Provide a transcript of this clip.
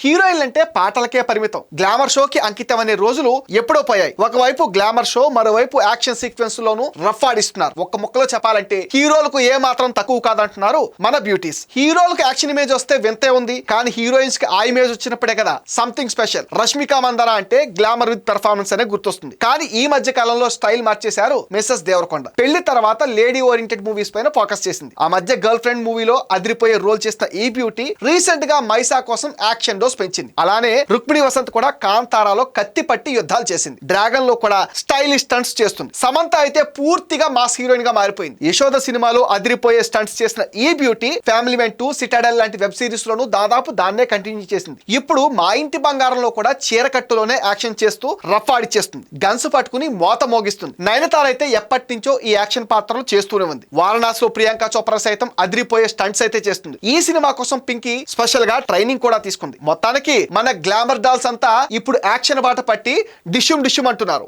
హీరోయిన్లు అంటే పాటలకే పరిమితం, గ్లామర్ షోకి అంకితం అనే రోజులు ఎప్పుడో పోయాయి. ఒకవైపు గ్లామర్ షో, మరోవైపు యాక్షన్ సీక్వెన్స్ లోను రఫ్ ఆడిస్తున్నారు. ఒక్క ముక్కలో చెప్పాలంటే హీరోలకు ఏ మాత్రం తక్కువ కాదంటున్నారు మన బ్యూటీస్. హీరోలకు యాక్షన్ ఇమేజ్ వస్తే వింతే ఉంది, కానీ హీరోయిన్స్ కి ఆ ఇమేజ్ వచ్చినప్పుడే కదా సంథింగ్ స్పెషల్. రష్మిక మందన అంటే గ్లామర్ విత్ పెర్ఫార్మెన్స్ అనే గుర్తొస్తుంది, కానీ ఈ మధ్య కాలంలో స్టైల్ మార్చేశారు మిస్సెస్ దేవరకొండ. పెళ్లి తర్వాత లేడీ ఓరియంటెడ్ మూవీస్ పైన ఫోకస్ చేసింది. ఆ మధ్య గర్ల్ ఫ్రెండ్ మూవీలో అదిరిపోయే రోల్ చేసిన ఈ బ్యూటీ రీసెంట్ గా మైసా కోసం యాక్షన్ డోస్ పెంచింది. అలానే రుక్మిణి వసంత్ కూడా కాంతారాలో కత్తి పట్టి యుద్ధాలు చేసింది. డ్రాగన్ లో కూడా స్టైలిష్ స్టంట్స్ చేస్తుంది. సమంత అయితే పూర్తిగా మాస్ హీరోయిన్ గా మారిపోయింది. యశోద సినిమాలో అదిరిపోయే స్టంట్స్ చేసిన ఈ బ్యూటీ ఫ్యామిలీ మ్యాన్ 2, సిటాడెల్ లాంటి వెబ్ సిరీస్ లోను దాదాపు దాన్నే కంటిన్యూ చేసింది. ఇప్పుడు మా ఇంటి బంగారంలో కూడా చీరకట్టులోనే యాక్షన్ చేస్తూ రఫ్ ఆడిచ్చేస్తుంది. గన్స్ పట్టుకుని మోత మోగిస్తుంది. నయనతార అయితే ఎప్పటి నుంచో ఈ యాక్షన్ పాత్రలు చేస్తూనే ఉంది. వారణాసిలో ప్రియాంక చోప్రా సైతం అదిరిపోయే స్టంట్స్ అయితే చేస్తుంది. ఈ సినిమా కోసం పింకీ స్పెషల్ గా ట్రైనింగ్ కూడా తీసుకుంది. మొత్తానికి మన గ్లామర్ డాల్స్ అంతా ఇప్పుడు యాక్షన్ బాట పట్టి డిష్యూమ్ అంటున్నారు.